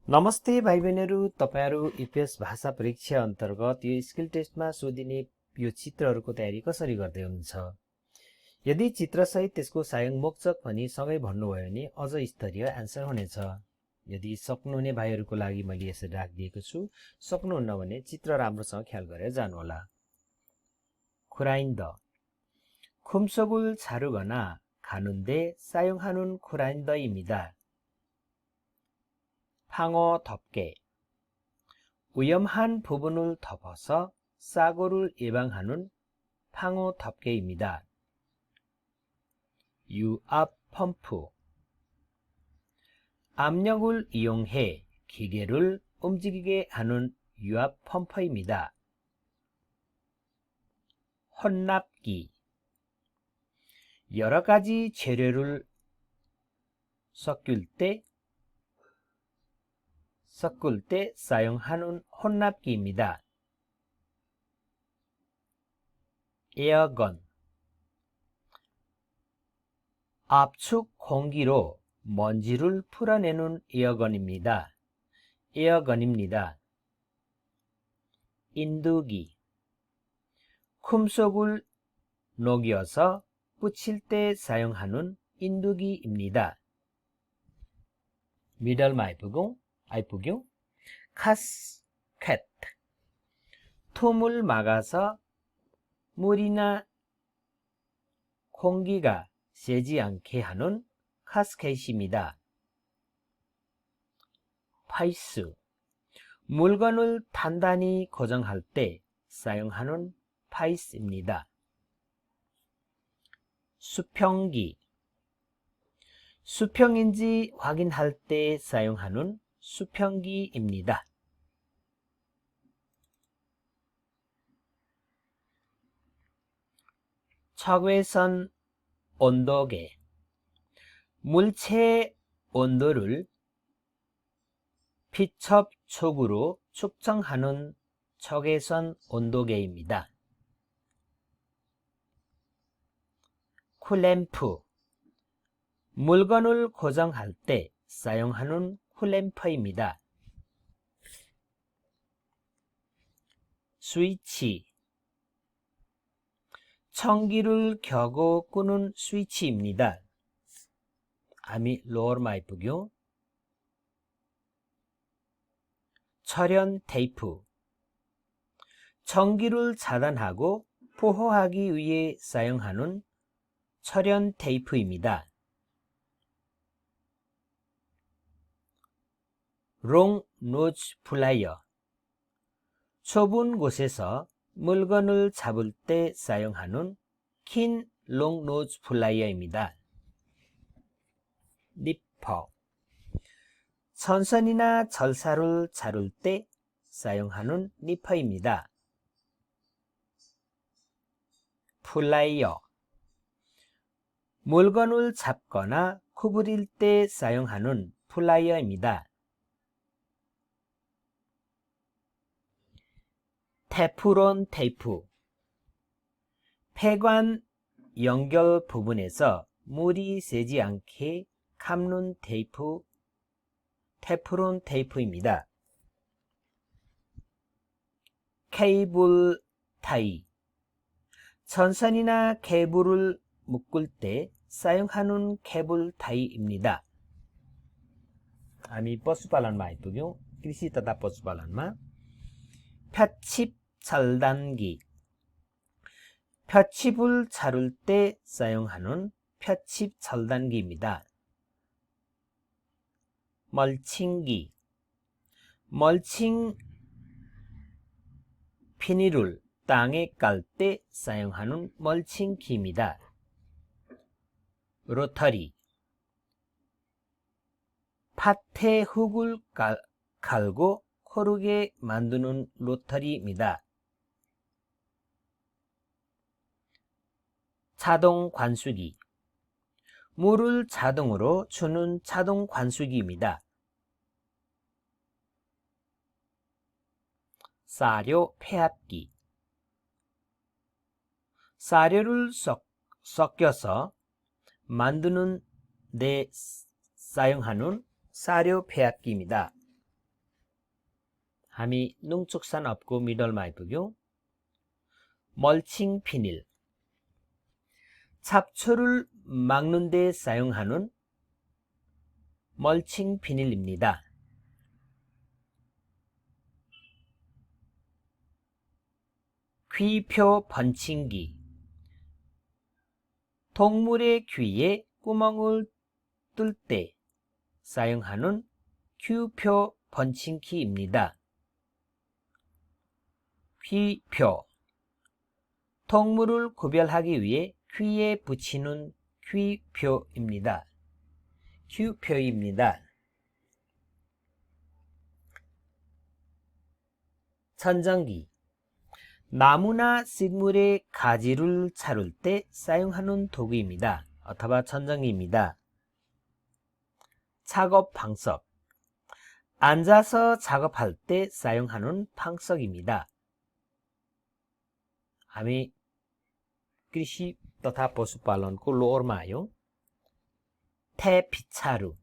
नमस्ते भाइ बहिनीहरू, तपाईहरू इपिएस भाषा परीक्षा अन्तर्गत यो स्किल टेस्टमा सोधिने यो चित्रहरूको तयारी कसरी गर्दै हुनुहुन्छ? यदि चित्रसहित त्यसको सायङमोक्चक भनी सँगै भन्नुभयो भने अझ स्तरीय एन्सर हुनेछ। यदि सक्नुहुने भाइहरूको लागि मैले यसरी राखिदिएको छु, सक्नुहुन्न भने चित्र राम्रोसँग ख्याल गरेर जानुहोला। खुराइन्द खुम्सोगुल छारुगना खानुन्데 사용하는 쿠라인더입니다. 팡어 덮개 위험한 부분을 덮어서 사고를 예방하는 팡어 덮개입니다. 유압 펌프 압력을 이용해 기계를 움직이게 하는 유압 펌프입니다. 혼납기 여러 가지 재료를 섞을 때 사용하는 혼납기입니다. 에어건 압축 공기로 먼지를 풀어내는 에어건입니다. 인두기 쿰속을 녹여서 붙일 때 사용하는 인두기입니다. 미들마 아이쁘경 카스켓 틈을 막아서 물이나 공기가 새지 않게 하는 카스켓입니다. 파이스 물건을 단단히 고정할 때 사용하는 파이스입니다. 수평기 수평인지 확인할 때 사용하는 수평기입니다. 적외선 온도계 물체의 온도를 피첩촉으로 측정하는 적외선 온도계입니다. 쿨램프 물건을 고정할 때 사용하는 쿨램프입니다. 스위치 전기를 켜고 끄는 스위치입니다. 아미 로어마이프교 철연 테이프 전기를 차단하고 보호하기 위해 사용하는 철연 테이프입니다. 롱 노즈 플라이어 좁은 곳에서 물건을 잡을 때 사용하는 긴 롱 노즈 플라이어입니다. 니퍼 선선이나 절사를 자를 때 사용하는 니퍼입니다. 플라이어 물건을 잡거나 구부릴 때 사용하는 플라이어입니다. 테프론 테이프 폐관 연결 부분에서 물이 새지 않게 감는 테이프 테프론 테이프입니다. 케이블 타이 전선이나 케이블을 묶을 때 사용하는 케이블 타이입니다. हामी पशुपालनमा आइपुग्यौं कृषि तथा पशुपालनमा 푯칩 절단기 푯칩을 자를 때 사용하는 푯칩 절단기입니다. 멀칭기 멀칭 비닐을 땅에 깔 때 사용하는 멀칭기입니다. 로터리 밭에 흙을 갈고 고르게 만드는 로터리입니다. 자동 관수기 물을 자동으로 주는 자동 관수기입니다. 사료 폐합기 사료를 섞여서 만드는 데 사용하는 사료 폐합기입니다. हामी 눅축산 없고 미덜마 이쁘교. 멀칭 비닐. 잡초를 막는 데 사용하는 멀칭 비닐입니다. 귀표 번칭기. 동물의 귀에 구멍을 뚫을 때 사용하는 귀표 번칭기입니다. 귀표. 동물을 구별하기 위해 귀에 붙이는 귀표입니다. 귀표입니다. 천정기. 나무나 식물의 가지를 자를 때 사용하는 도구입니다. 어থवा 천정기입니다. 작업 방석. 앉아서 작업할 때 사용하는 방석입니다. हामी कृषि तथा पशुपालनको लोअरमा आयौं. 태피차루.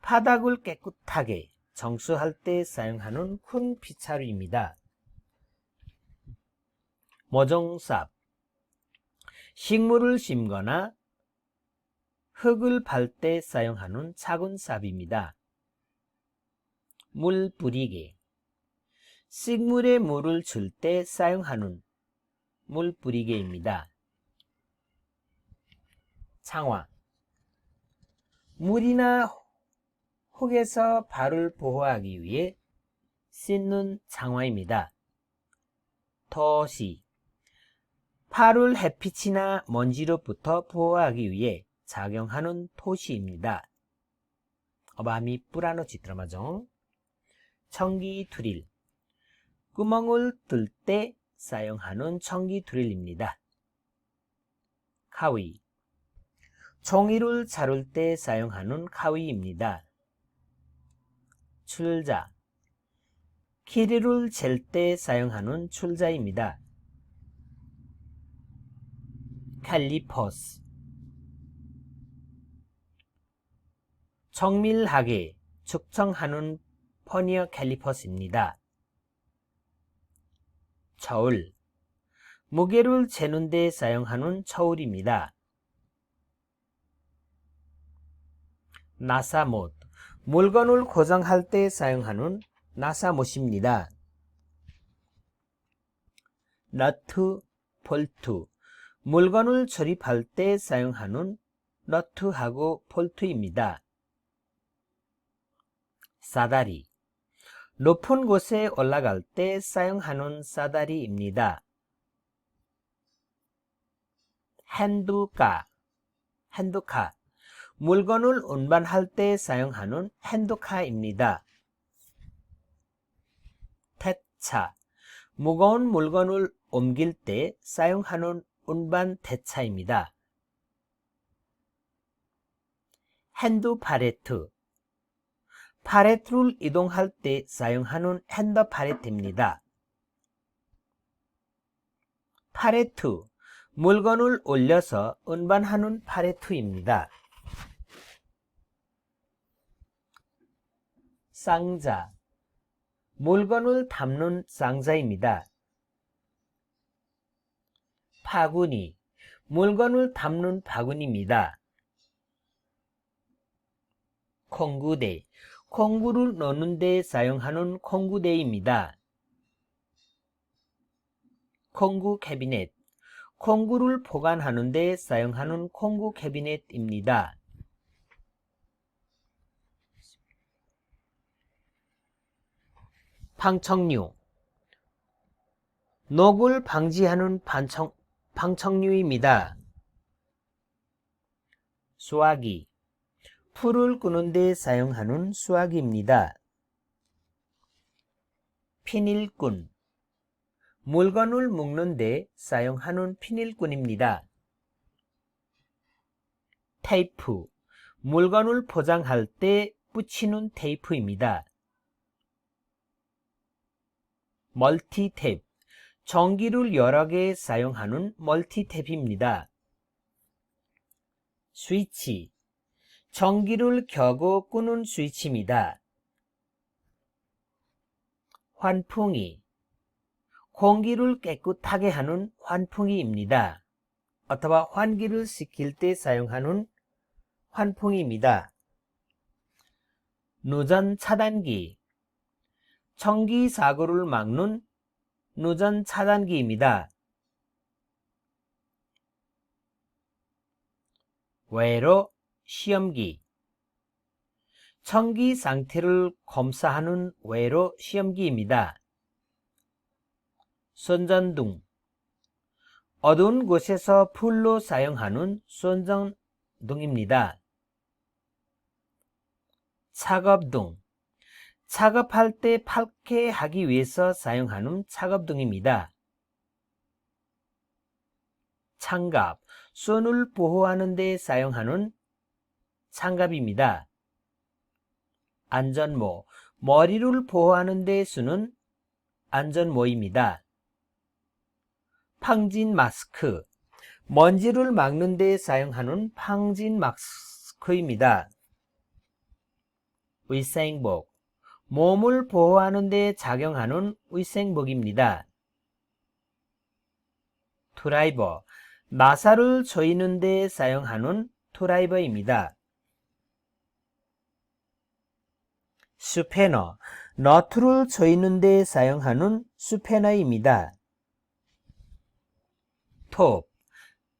바닥을 깨끗하게 정수할 때 사용하는 큰 피차루입니다. 모종삽. 식물을 심거나 흙을 팔 때 사용하는 작은 삽입니다. 물 뿌리개. 식물에 물을 줄 때 사용하는 물 뿌리개입니다. 창화. 물이나 혹에서 발을 보호하기 위해 씻는 창화입니다. 토시. 발을 햇빛이나 먼지로부터 보호하기 위해 작용하는 토시입니다. 어바미 뿌라노 지트라마종. 청기 드릴. 구멍을 뚫을 때 사용하는 청기 드릴입니다. 카위. 종이를 자를 때 사용하는 카위입니다. 출자. 길이를 잴 때 사용하는 출자입니다. 캘리퍼스. 정밀하게 측정하는 버니어 캘리퍼스입니다. 저울. 무게를 재는 데 사용하는 저울입니다. 나사못. 물건을 고정할 때 사용하는 나사못입니다. 너트, 볼트. 물건을 조립할 때 사용하는 너트하고 볼트입니다. 사다리. 높은 곳에 올라갈 때 사용하는 사다리입니다. 핸드카. 물건을 운반할 때 사용하는 핸드카입니다. 대차. 무거운 물건을 옮길 때 사용하는 운반 대차입니다. 핸드 팔레트. 팔레트를 이동할 때 사용하는 핸드 팔레트입니다. 팔레트. 물건을 올려서 운반하는 팔레트입니다. 상자. 물건을 담는 상자입니다. 바구니. 물건을 담는 바구니입니다. 콩구대. 콩구를 넣는 데 사용하는 콩구대입니다. 콩구 캐비넷. 콩구를 보관하는 데 사용하는 콩구 캐비넷입니다. 방청류. 녹을 방지하는 방청류입니다. 수화기. 풀을 끄는 데 사용하는 수화기입니다. 피닐꾼. 물건을 묶는 데 사용하는 피닐꾼입니다. 테이프. 물건을 포장할 때 붙이는 테이프입니다. 멀티탭. 전기를 여러 개 사용하는 멀티탭입니다. 스위치. 전기를 켜고 끄는 스위치입니다. 환풍기, 공기를 깨끗하게 하는 환풍기입니다. 어থवा 환기를 시킬 때 사용하는 환풍기입니다. 누전 차단기, 전기 사고를 막는 누전 차단기입니다. 외로 시험기, 전기 상태를 검사하는 외로 시험기입니다. 손전등, 어두운 곳에서 불로 사용하는 손전등입니다. 작업등, 작업할 때 밝게 하기 위해서 사용하는 작업등입니다. 장갑, 손을 보호하는 데 사용하는 장갑입니다. 안전모, 머리를 보호하는 데 쓰는 안전모입니다. 방진 마스크, 먼지를 막는 데 사용하는 방진 마스크입니다. 위생복, 몸을 보호하는 데 착용하는 위생복입니다. 드라이버, 나사를 조이는 데 사용하는 드라이버입니다. 스패너, 너트를 조이는 데 사용하는 스패너입니다. 톱,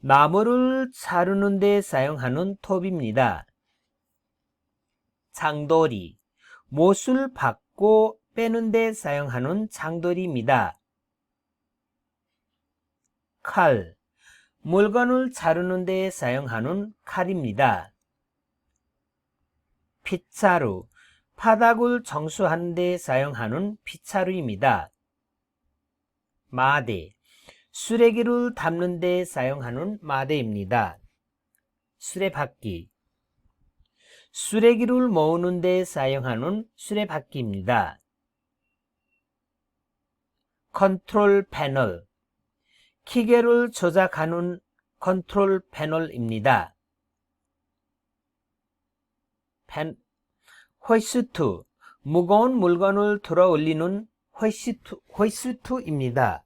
나무를 자르는 데 사용하는 톱입니다. 장도리, 못을 받고 빼는 데 사용하는 장도리입니다. 칼, 물건을 자르는 데 사용하는 칼입니다. 빗자루, 바닥을 청소하는 데 사용하는 빗자루입니다. 마대, 쓰레기를 담는 데 사용하는 마대입니다. 수레바퀴, 쓰레기를 모으는 데 사용하는 수레바퀴입니다. 컨트롤 패널, 기계를 조작하는 컨트롤 패널입니다. 호이스트, 무거운 물건을 들어 올리는 호이스트입니다.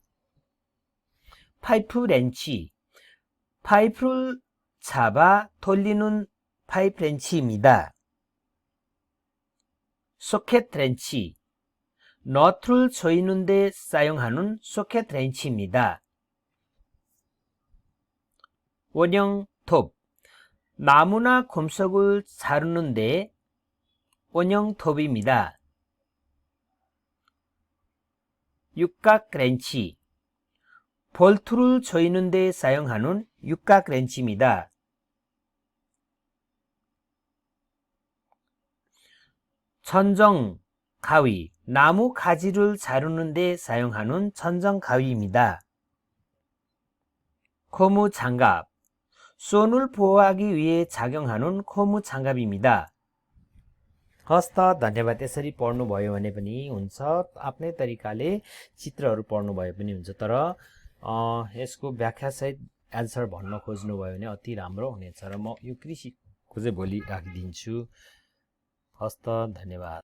파이프 렌치, 파이프를 잡아 돌리는 파이프 렌치입니다. 소켓 렌치, 너트를 조이는 데 사용하는 소켓 렌치입니다. 원형톱, 나무나 금속을 자르는 데 원형톱입니다. 육각 렌치, 볼트를 조이는 데 사용하는 육각 렌치입니다. 전정 가위, 나무 가지를 자르는 데 사용하는 전정 가위입니다. 고무 장갑, 손을 보호하기 위해 착용하는 고무 장갑입니다. हस् त धन्यवाद। यसरी पढ्नुभयो भने पनि हुन्छ, आफ्नै तरिकाले चित्रहरू पढ्नुभयो पनि हुन्छ, तर यसको व्याख्यासहित एन्सर भन्न खोज्नुभयो भने अति राम्रो हुनेछ र म यो कृषिको चाहिँ भोलि राखिदिन्छु। हस् त धन्यवाद।